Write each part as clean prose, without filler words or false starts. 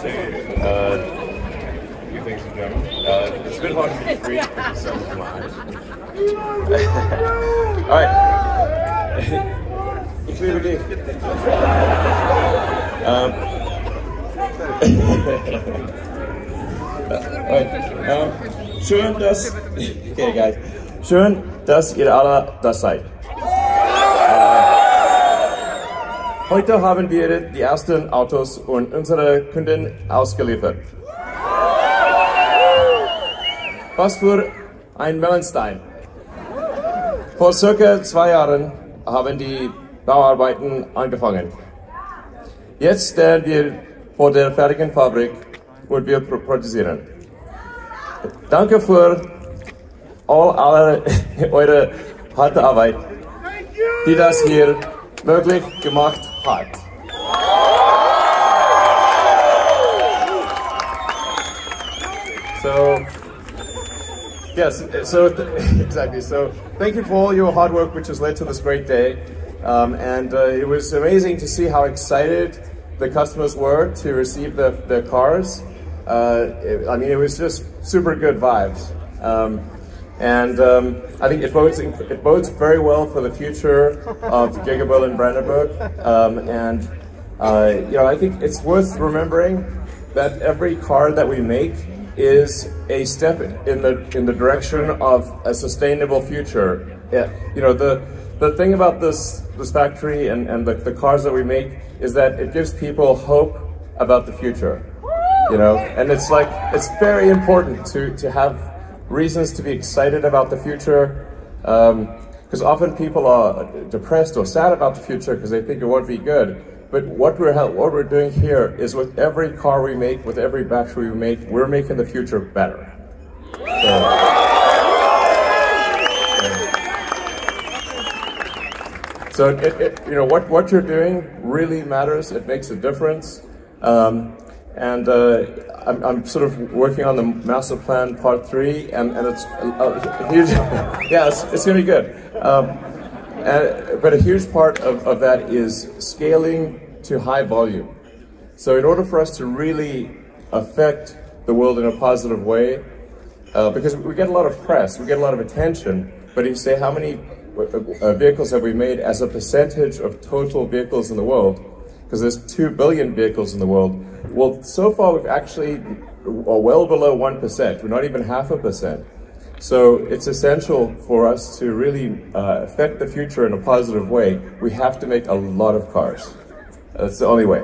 few things in German. It's a bit hard for me to read because it's over my eyes. Alright. Ich liebe dich. Schön, dass... Okay, guys. Schön, dass ihr alle da seid. Heute haben wir die ersten Autos und unsere Kunden ausgeliefert. Was für ein Meilenstein! Vor circa 2 Jahren haben die Bauarbeiten angefangen. Jetzt stehen wir vor der fertigen Fabrik und wir produzieren. Danke für alle eure harte Arbeit, die das hier möglich gemacht hat. So, yes, exactly. So, thank you for all your hard work, which has led to this great day. It was amazing to see how excited the customers were to receive the cars. I mean, it was just super good vibes. I think it bodes very well for the future of Giga Berlin Brandenburg. You know, I think it's worth remembering that every car that we make is a step in the direction of a sustainable future. Yeah, you know, the thing about this factory and the cars that we make is that it gives people hope about the future. You know, and it's like, it's very important to have reasons to be excited about the future, because often people are depressed or sad about the future because they think it won't be good. But what we're doing here is with every car we make, with every battery we make, we're making the future better. So you know, what you're doing really matters. It makes a difference. I'm sort of working on the master plan part 3, and it's a huge, yeah, it's gonna be good. But a huge part of that is scaling to high volume. So in order for us to really affect the world in a positive way, because we get a lot of press, we get a lot of attention, but if you say how many vehicles have we made as a percentage of total vehicles in the world, because there's 2 billion vehicles in the world, well, so far we've actually are well below 1%. We're not even 0.5%. So it's essential for us to really affect the future in a positive way. We have to make a lot of cars. That's the only way.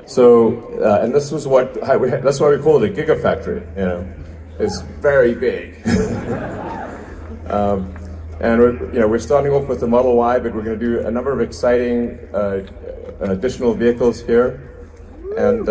So, and this was that's why we call it a Gigafactory. You know, it's very big. We're starting off with the Model Y, but we're going to do a number of exciting additional vehicles here. And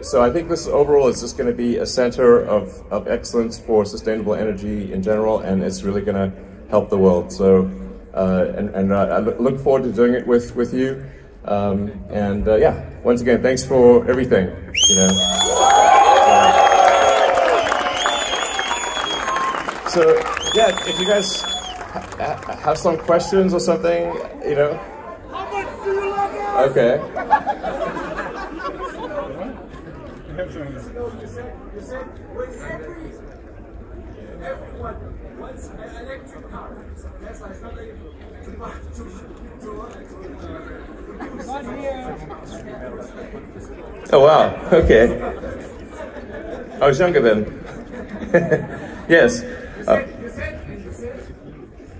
so I think this overall is just going to be a center of excellence for sustainable energy in general, and it's really going to help the world. So, I look forward to doing it with you. Yeah, once again, thanks for everything. You know. So yeah, if you guys have some questions or something, you know. How much do you love us? Okay. You said when everyone wants an electric car, Tesla is not able Oh wow, okay. I was younger then. Yes. You said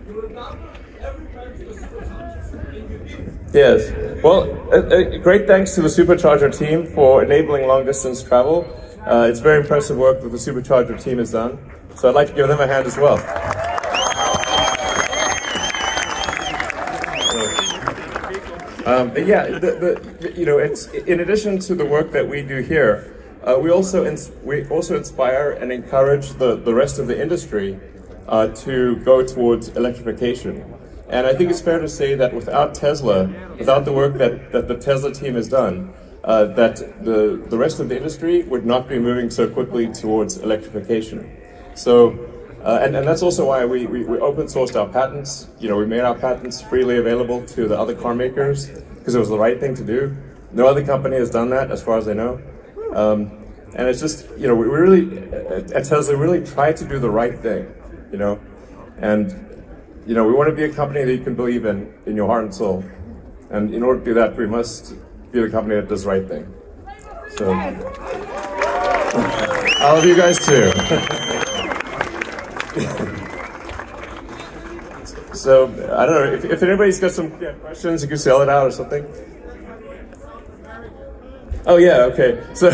you will double every time to the superchargers, and you did. Yes. Well, great thanks to the supercharger team for enabling long distance travel. It's very impressive work that the supercharger team has done. So I'd like to give them a hand as well. Yeah, you know, it's in addition to the work that we do here, we also inspire and encourage the rest of the industry to go towards electrification. And I think it's fair to say that without Tesla, without the work that the Tesla team has done, that the rest of the industry would not be moving so quickly towards electrification. So, and that's also why we open sourced our patents. You know, we made our patents freely available to the other car makers because it was the right thing to do. No other company has done that, as far as I know. And it's just, you know, we really, at Tesla, really try to do the right thing, you know? And, you know, we want to be a company that you can believe in your heart and soul. And in order to do that, we must be the company that does the right thing. So, all of you guys too. So, I don't know, if anybody's got some questions, you can sell it out or something. Oh yeah, okay. So,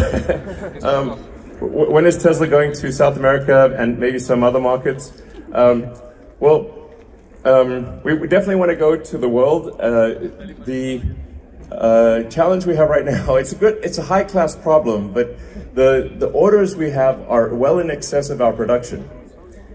when is Tesla going to South America and maybe some other markets? We definitely want to go to the world. The challenge we have right now, it's a high-class problem, but the orders we have are well in excess of our production.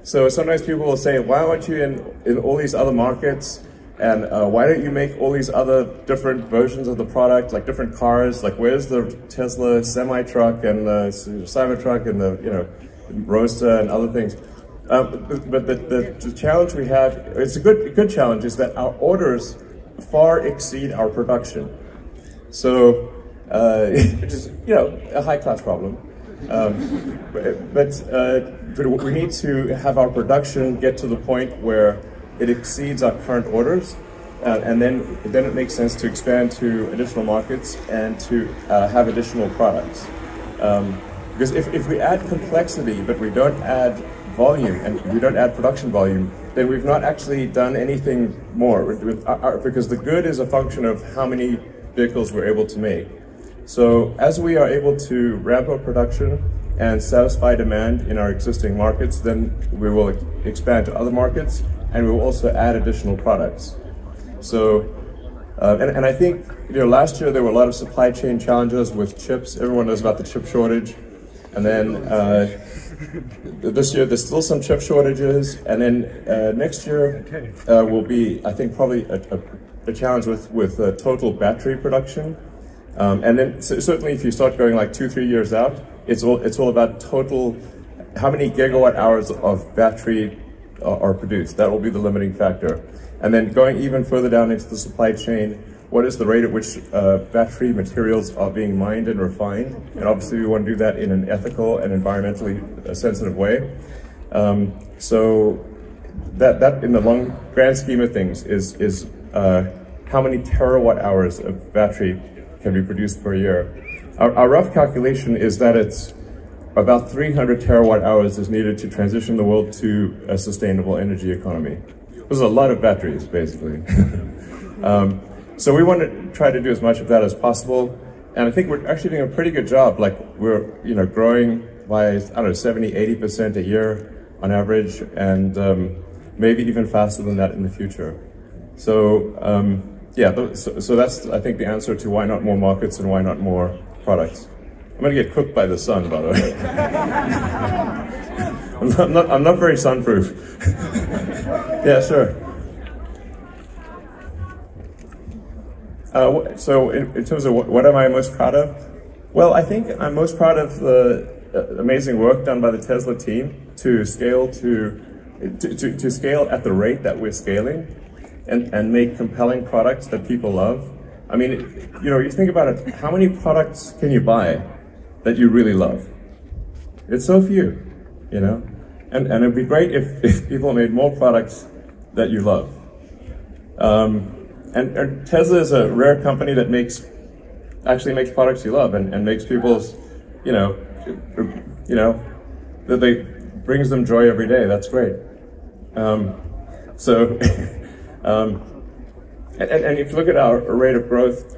So sometimes people will say, why aren't you in all these other markets? And why don't you make all these other different versions of the product, like different cars? Like, where's the Tesla semi-truck and the Cybertruck and the, you know, Roadster and other things? But the challenge we have, it's a good challenge, is that our orders far exceed our production. So, which is, you know, a high-class problem. But we need to have our production get to the point where it exceeds our current orders, and then it makes sense to expand to additional markets and to have additional products. Because if we add complexity, but we don't add volume and we don't add production volume, then we've not actually done anything more. Because the good is a function of how many vehicles we're able to make. So as we are able to ramp up production and satisfy demand in our existing markets, then we will expand to other markets, and we will also add additional products. So, and I think, you know, last year there were a lot of supply chain challenges with chips. Everyone knows about the chip shortage. And then this year there's still some chip shortages. And then next year will be, I think, probably a challenge with total battery production. And then certainly if you start going like 2-3 years out, it's all about total, how many gigawatt hours of battery are produced. That will be the limiting factor. And then going even further down into the supply chain, what is the rate at which battery materials are being mined and refined? And obviously we want to do that in an ethical and environmentally sensitive way. So that in the long grand scheme of things is how many terawatt hours of battery can be produced per year. Our rough calculation is that it's about 300 terawatt hours is needed to transition the world to a sustainable energy economy. There's a lot of batteries, basically. So we want to try to do as much of that as possible. And I think we're actually doing a pretty good job. Like, we're, you know, growing by, I don't know, 70–80% a year on average, and maybe even faster than that in the future. So, yeah, so that's, I think, the answer to why not more markets and why not more products. I'm gonna get cooked by the sun, by the way. I'm not very sunproof. Yeah, sure. So in terms of what am I most proud of? Well, I think I'm most proud of the amazing work done by the Tesla team to scale to scale at the rate that we're scaling, and make compelling products that people love. I mean, you know, you think about it, how many products can you buy that you really love? It's so few, you know? And it'd be great if people made more products that you love. And Tesla is a rare company that actually makes products you love and makes people's, you know, that they brings them joy every day. That's great. And if you look at our rate of growth,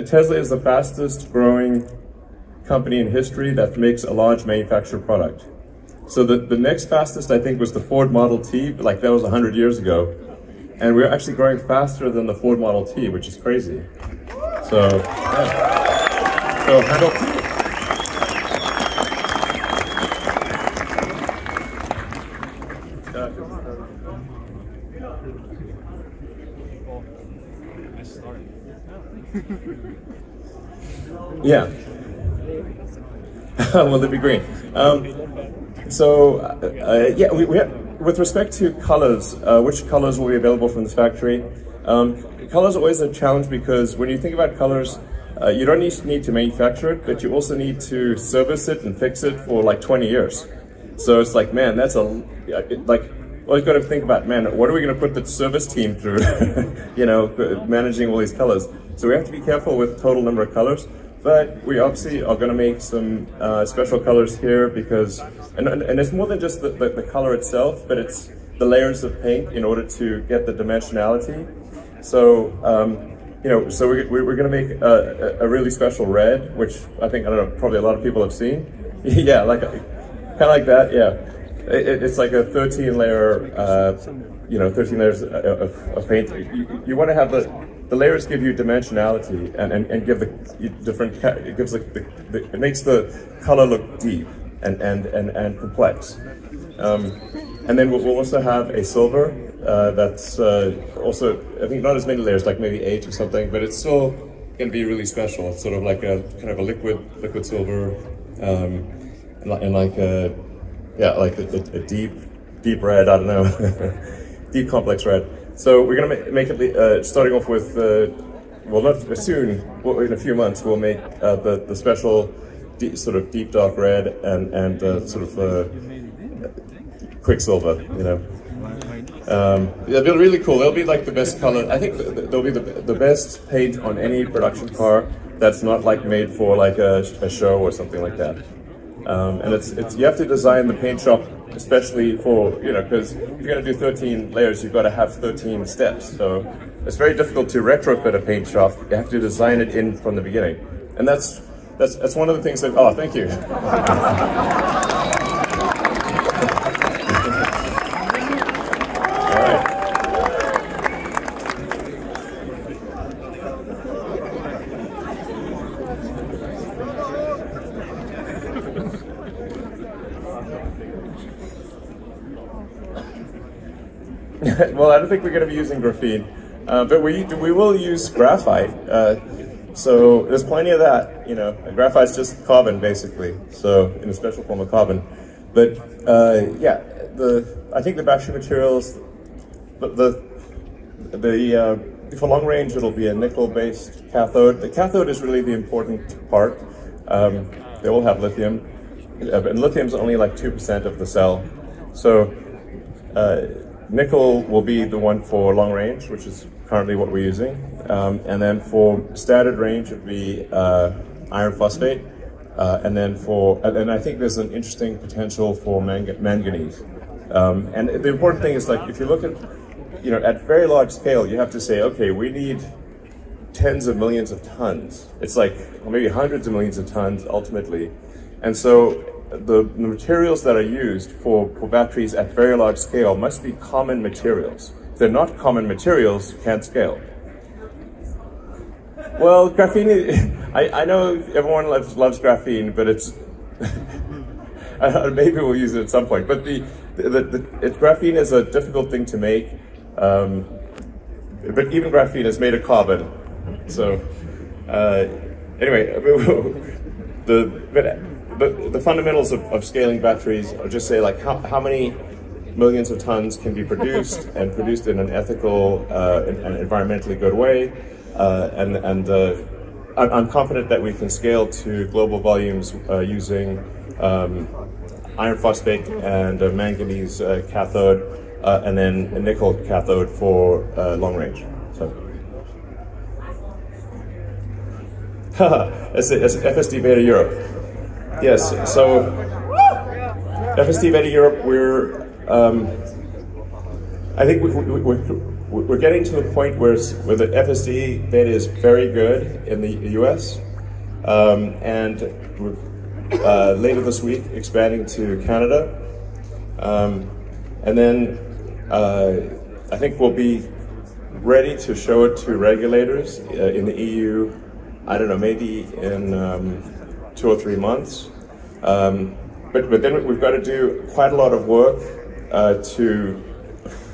Tesla is the fastest growing company in history that makes a large manufactured product. So the next fastest, I think, was the Ford Model T, like that was 100 years ago. And we're actually growing faster than the Ford Model T, which is crazy. So, yeah. So Model T. Yeah. Will it be green? Yeah, we have, with respect to colors, which colors will be available from this factory? Colors are always a challenge because when you think about colors, you don't need to manufacture it, but you also need to service it and fix it for like 20 years. So it's like, man, that's well, you've got to think about, man, what are we going to put the service team through, you know, managing all these colors. So we have to be careful with total number of colors, but we obviously are going to make some special colors here because, and it's more than just the color itself, but it's the layers of paint in order to get the dimensionality. So, you know, so we're going to make a really special red, which I think, I don't know, probably a lot of people have seen. Yeah, like kind of like that, yeah. It's like a 13 layer, you know, 13 layers of paint. You want to have the layers give you dimensionality and give the different, it gives like it makes the color look deep and complex. And then we'll also have a silver that's also, I think not as many layers, like maybe 8 or something, but it's still going to be really special. It's sort of like a kind of a liquid silver, and like a, yeah, like a deep red, I don't know, deep complex red. So we're gonna make it, starting off with, well, not soon, well, in a few months, we'll make the special sort of deep dark red and sort of quicksilver, you know. It'll be really cool. They'll be like the best color. I think they'll be the best paint on any production car that's not like made for like a show or something like that. And it's you have to design the paint shop especially for, you know, because if you're going to do 13 layers, you've got to have 13 steps. So it's very difficult to retrofit a paint shop. You have to design it in from the beginning, and that's one of the things that. Oh, thank you. Well, I don't think we're going to be using graphene, but we will use graphite. So there's plenty of that, you know. Graphite's just carbon, basically, so in a special form of carbon. But yeah, I think the battery materials, for long range, it'll be a nickel-based cathode. The cathode is really the important part. They all have lithium, and lithium's only like 2% of the cell. So nickel will be the one for long range, which is currently what we're using. And then for standard range, it would be iron phosphate. And I think there's an interesting potential for manganese. And the important thing is, like, if you look at, you know, at very large scale, you have to say, okay, we need tens of millions of tons. It's like, well, maybe hundreds of millions of tons ultimately. And so the materials that are used for batteries at very large scale must be common materials. If they're not common materials, you can't scale. Well, graphene, I know everyone loves graphene, but it's, maybe we'll use it at some point, but graphene is a difficult thing to make, but even graphene is made of carbon. So, anyway, the fundamentals of scaling batteries are just say, like, how many millions of tons can be produced and produced in an ethical and environmentally good way. I'm confident that we can scale to global volumes using iron phosphate and manganese cathode, and then a nickel cathode for long range. So, it's FSD Beta Europe. Yes, so FSD Beta Europe, I think we're getting to the point where the FSD Beta is very good in the US, and we're later this week expanding to Canada, and then I think we'll be ready to show it to regulators in the EU, I don't know, maybe in 2 or 3 months. But then we've got to do quite a lot of work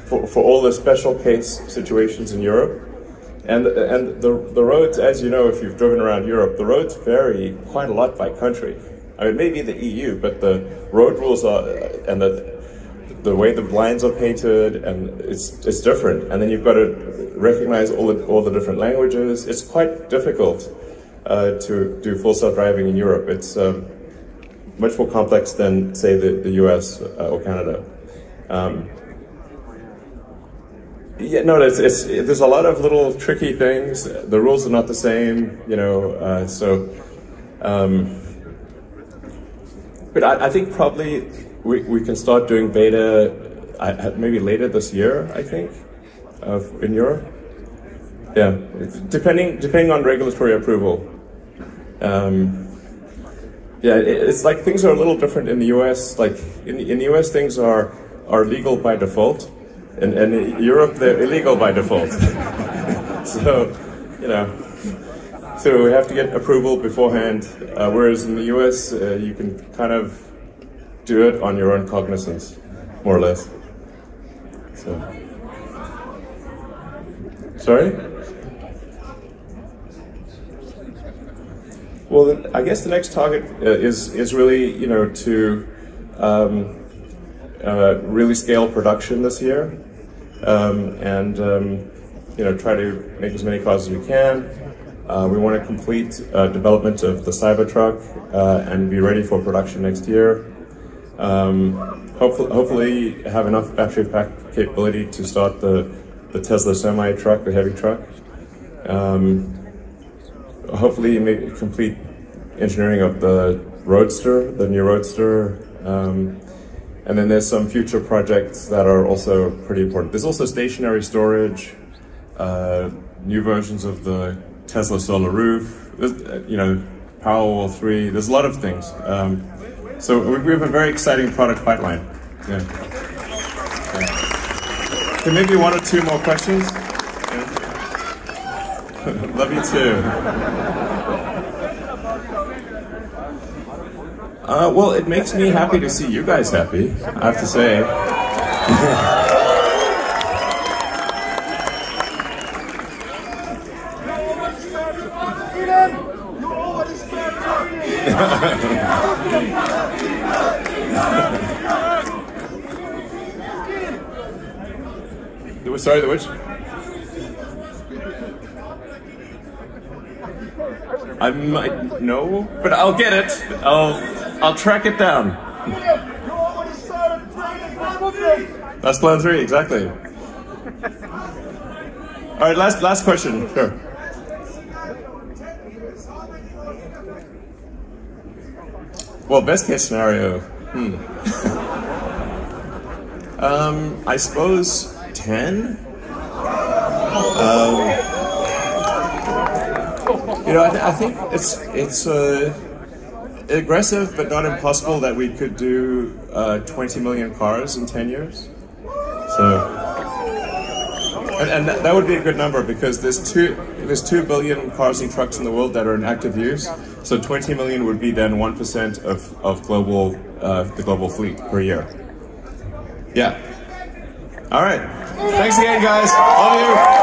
for all the special case situations in Europe. And the roads, as you know, if you've driven around Europe, the roads vary quite a lot by country. I mean, maybe the EU, but the road rules are, and the way the lines are painted, and it's different. And then you've got to recognize all the different languages. It's quite difficult. to do full self-driving in Europe. It's much more complex than, say, the US or Canada. Yeah, no, there's a lot of little tricky things. The rules are not the same, you know, but I think probably we can start doing beta maybe later this year, I think, in Europe. Yeah, depending on regulatory approval. Yeah, it's like things are a little different in the US. Like in the US, things are legal by default, and in Europe they're illegal by default. So, you know, so we have to get approval beforehand. Whereas in the US, you can kind of do it on your own cognizance, more or less. So, sorry. Well, I guess the next target is really, you know, to really scale production this year, and you know, try to make as many cars as we can. We want to complete development of the Cybertruck and be ready for production next year. Hopefully have enough battery pack capability to start the Tesla semi truck, the heavy truck. Hopefully make complete engineering of the Roadster, the new Roadster, and then there's some future projects that are also pretty important. There's also stationary storage, new versions of the Tesla solar roof, you know, Powerwall 3. There's a lot of things. So we have a very exciting product pipeline. Yeah. Okay, maybe one or two more questions. Love you too. Well, it makes me happy to see you guys happy, I have to say. Sorry, the which? I might know, but I'll get it. I'll track it down. That's plan 3, exactly. All right, last question. Sure. Well, best case scenario. I suppose 10. You know, I think it's aggressive, but not impossible that we could do 20 million cars in 10 years. So, and that would be a good number because there's 2 billion cars and trucks in the world that are in active use. So 20 million would be then 1% of global the global fleet per year. Yeah. All right. Thanks again, guys. All of you.